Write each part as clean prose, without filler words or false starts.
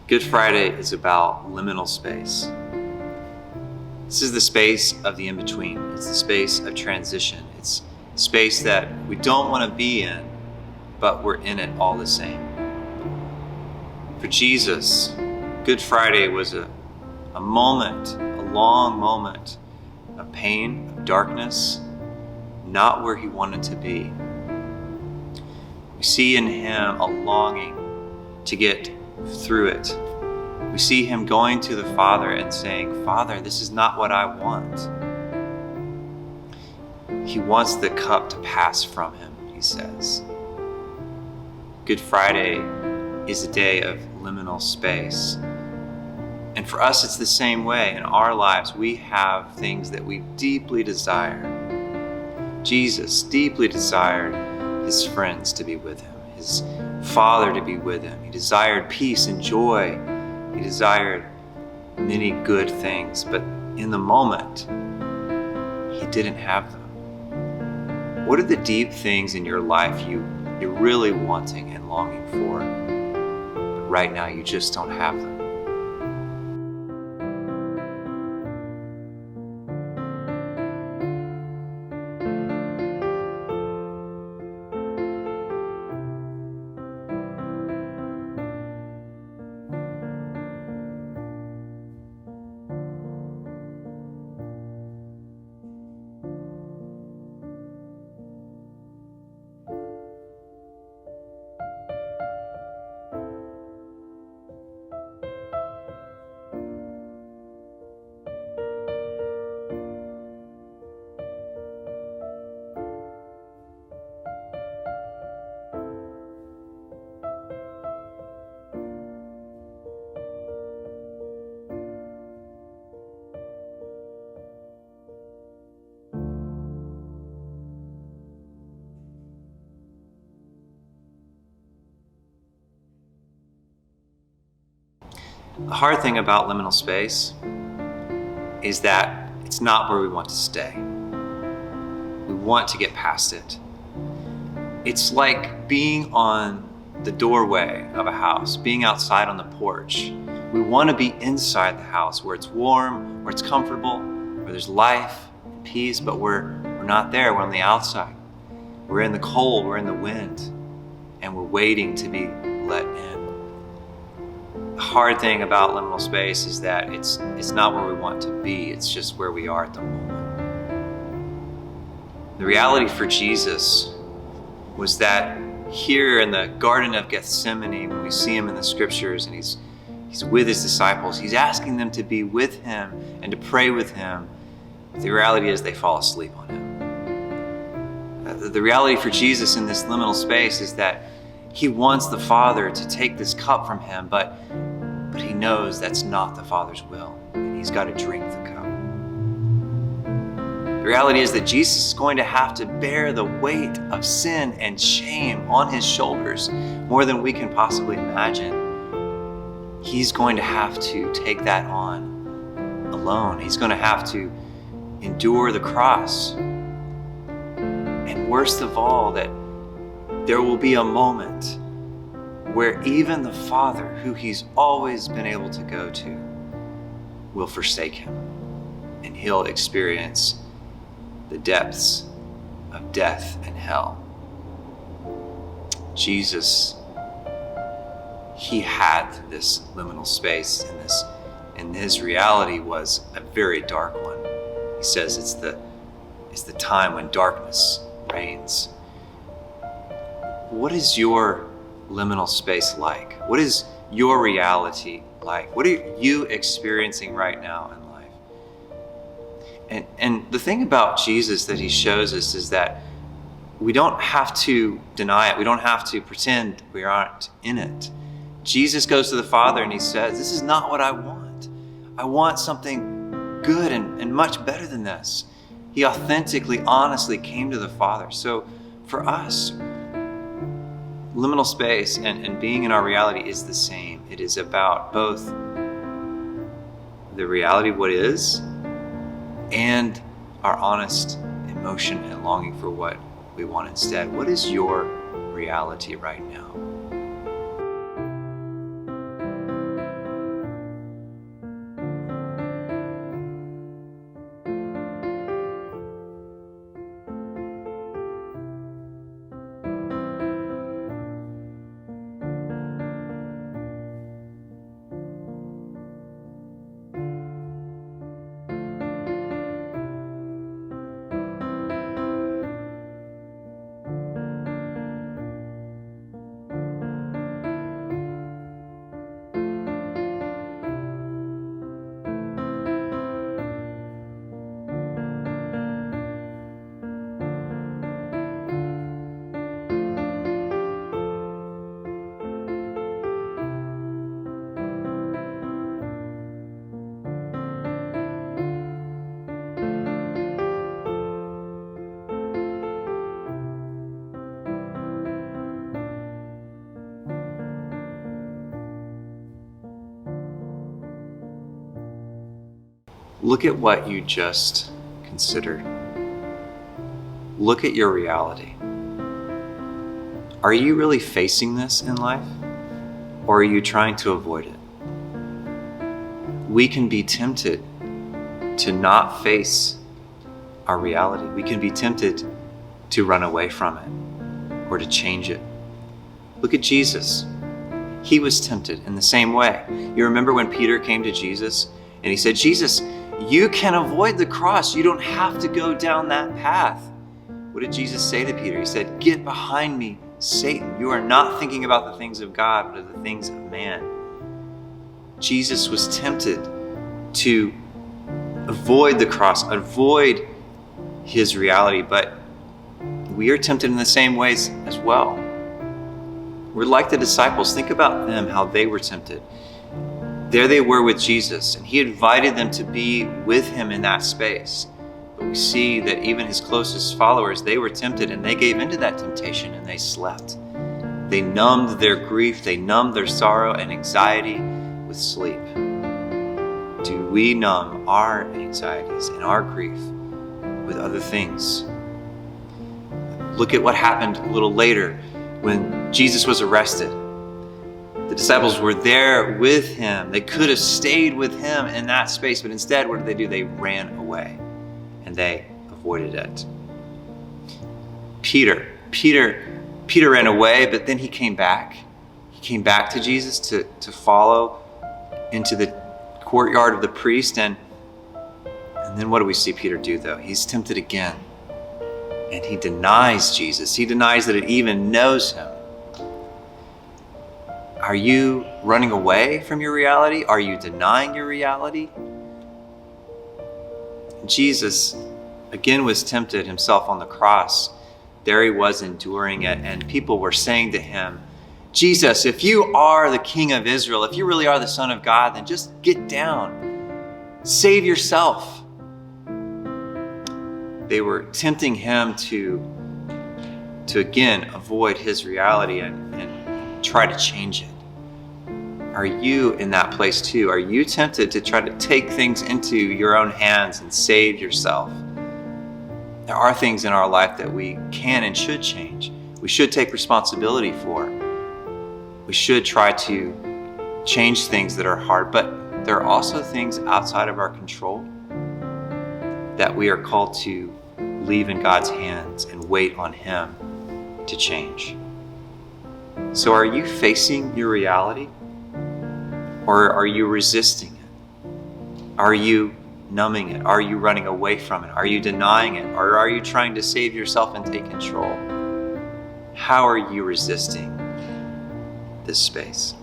Good Friday is about liminal space. This is the space of the in-between. It's the space of transition. It's space that we don't want to be in, but we're in it all the same. For Jesus, Good Friday was a moment, a long moment of pain, of darkness, not where he wanted to be. We see in him a longing to get through it. We see him going to the Father and saying, Father, this is not what I want. He wants the cup to pass from him, he says. Good Friday is a day of liminal space. And for us, it's the same way. In our lives, we have things that we deeply desire. Jesus deeply desired his friends to be with him, his Father to be with him. He desired peace and joy. He desired many good things, but in the moment, he didn't have them. What are the deep things in your life you're really wanting and longing for, but right now you just don't have them? The hard thing about liminal space is that it's not where we want to stay. We want to get past it. It's like being on the doorway of a house, being outside on the porch. We want to be inside the house where it's warm, where it's comfortable, where there's life and peace, but we're not there. We're on the outside. We're in the cold, we're in the wind, and we're waiting to be let in. The hard thing about liminal space is that it's not where we want to be, it's just where we are at the moment. The reality for Jesus was that here in the Garden of Gethsemane, when we see him in the scriptures and he's with his disciples, he's asking them to be with him and to pray with him. But the reality is they fall asleep on him. The reality for Jesus in this liminal space is that he wants the Father to take this cup from him, but he knows that's not the Father's will, and he's got to drink the cup. The reality is that Jesus is going to have to bear the weight of sin and shame on his shoulders more than we can possibly imagine. He's going to have to take that on alone. He's going to have to endure the cross. And worst of all, that there will be a moment where even the Father, who he's always been able to go to, will forsake him, and he'll experience the depths of death and hell. Jesus, he had this liminal space, and his reality was a very dark one. He says it's the time when darkness reigns. What is your liminal space like? What is your reality like? What are you experiencing right now in life? And the thing about Jesus that he shows us is that we don't have to deny it. We don't have to pretend we aren't in it. Jesus goes to the Father and he says, this is not what I want. I want something good and much better than this. He authentically, honestly came to the Father. So for us, liminal space and being in our reality is the same. It is about both the reality of what is and our honest emotion and longing for what we want instead. What is your reality right now? Look at what you just considered. Look at your reality. Are you really facing this in life, or are you trying to avoid it? We can be tempted to not face our reality. We can be tempted to run away from it or to change it. Look at Jesus. He was tempted in the same way. You remember when Peter came to Jesus and he said, Jesus, you can avoid the cross. You don't have to go down that path. What did Jesus say to Peter? He said, get behind me, Satan. You are not thinking about the things of God, but of the things of man. Jesus was tempted to avoid the cross, avoid his reality, but we are tempted in the same ways as well. We're like the disciples. Think about them, how they were tempted. There they were with Jesus, and he invited them to be with him in that space. But we see that even his closest followers, they were tempted, and they gave into that temptation, and they slept. They numbed their grief, they numbed their sorrow and anxiety with sleep. Do we numb our anxieties and our grief with other things? Look at what happened a little later when Jesus was arrested. The disciples were there with him. They could have stayed with him in that space, but instead, what did? They ran away, and they avoided it. Peter ran away, but then he came back. He came back to Jesus to follow into the courtyard of the priest, and then what do we see Peter do, though? He's tempted again, and he denies Jesus. He denies that it even knows him. Are you running away from your reality? Are you denying your reality? Jesus, again, was tempted himself on the cross. There he was enduring it, and people were saying to him, Jesus, if you are the King of Israel, if you really are the Son of God, then just get down. Save yourself. They were tempting him to again avoid his reality and try to change it. Are you in that place too? Are you tempted to try to take things into your own hands and save yourself? There are things in our life that we can and should change. We should take responsibility for. We should try to change things that are hard, but there are also things outside of our control that we are called to leave in God's hands and wait on him to change. So are you facing your reality? Or are you resisting it? Are you numbing it? Are you running away from it? Are you denying it? Or are you trying to save yourself and take control? How are you resisting this space?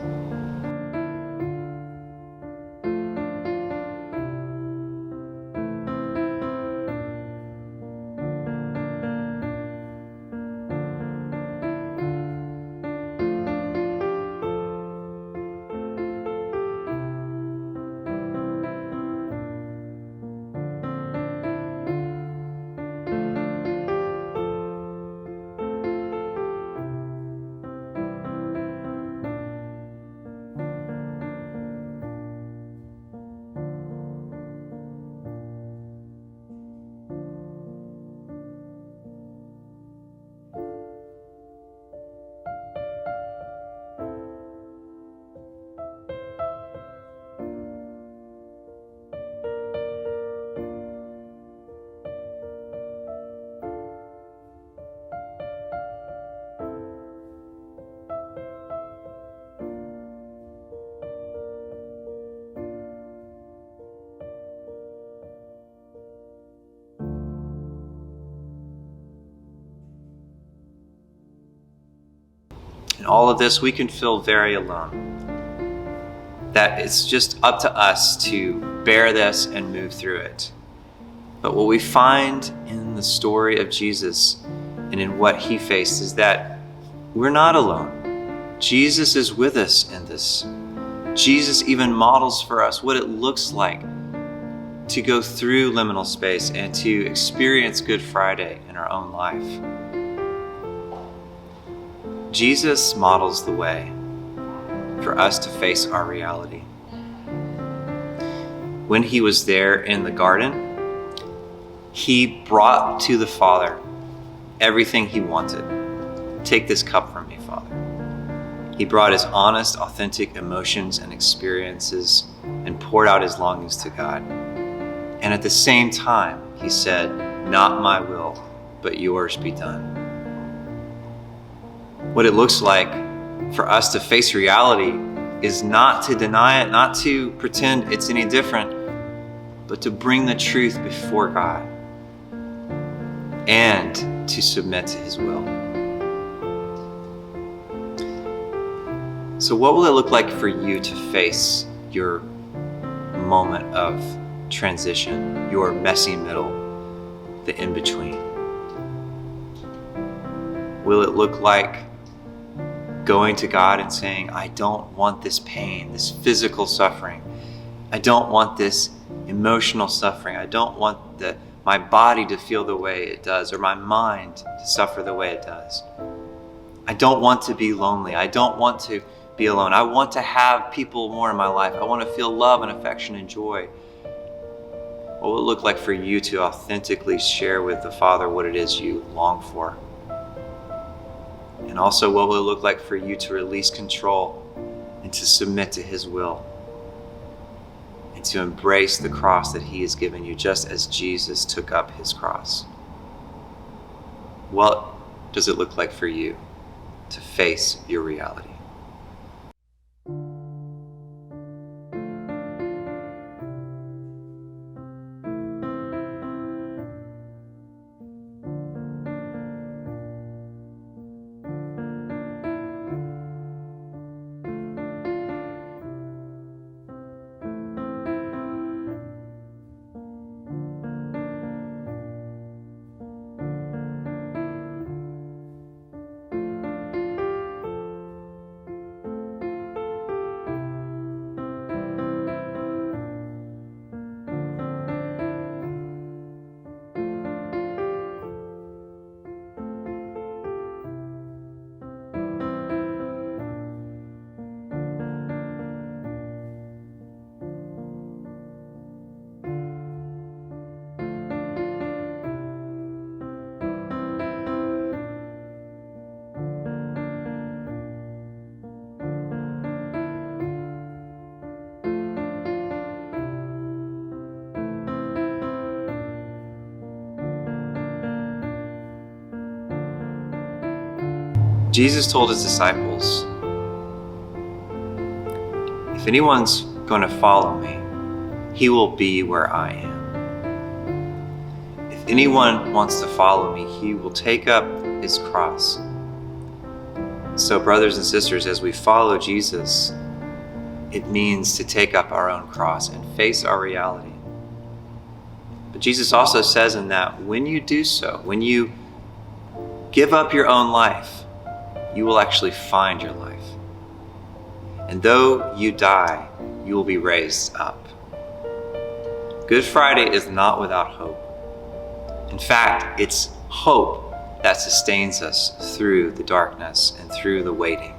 In all of this, we can feel very alone. That it's just up to us to bear this and move through it. But what we find in the story of Jesus and in what he faced is that we're not alone. Jesus is with us in this. Jesus even models for us what it looks like to go through liminal space and to experience Good Friday in our own life. Jesus models the way for us to face our reality. when he was there in the garden, he brought to the Father everything he wanted. Take this cup from me, Father. He brought his honest, authentic emotions and experiences and poured out his longings to God. And at the same time, he said, "Not my will, but yours be done." What it looks like for us to face reality is not to deny it, not to pretend it's any different, but to bring the truth before God and to submit to his will. So what will it look like for you to face your moment of transition, your messy middle, the in-between? Will it look like going to God and saying, "I don't want this pain, this physical suffering. I don't want this emotional suffering. I don't want my body to feel the way it does, or my mind to suffer the way it does. I don't want to be lonely. I don't want to be alone. I want to have people more in my life. I want to feel love and affection and joy." What will it look like for you to authentically share with the Father what it is you long for? And also, what will it look like for you to release control and to submit to his will? And to embrace the cross that he has given you, just as Jesus took up his cross. What does it look like for you to face your reality? Jesus told his disciples, "If anyone's going to follow me, he will be where I am. If anyone wants to follow me, he will take up his cross." So, brothers and sisters, as we follow Jesus, it means to take up our own cross and face our reality. But Jesus also says in that when you do so, when you give up your own life, you will actually find your life. And though you die, you will be raised up. Good Friday is not without hope. In fact, it's hope that sustains us through the darkness and through the waiting.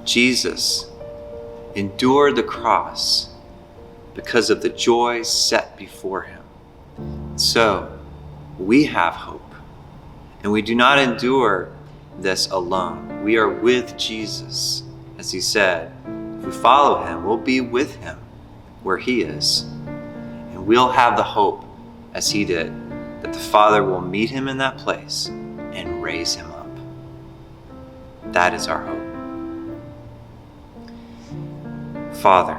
Jesus endured the cross because of the joy set before him. So we have hope, and we do not endure this alone. We are with Jesus. As he said, if we follow him, we'll be with him where he is. And we'll have the hope, as he did, that the Father will meet him in that place and raise him up. That is our hope. Father,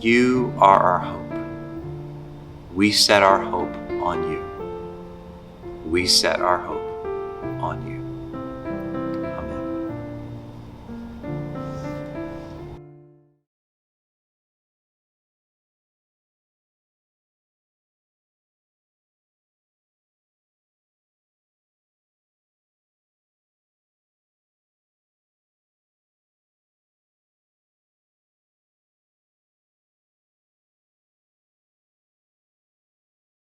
you are our hope. We set our hope on you. We set our hope on you.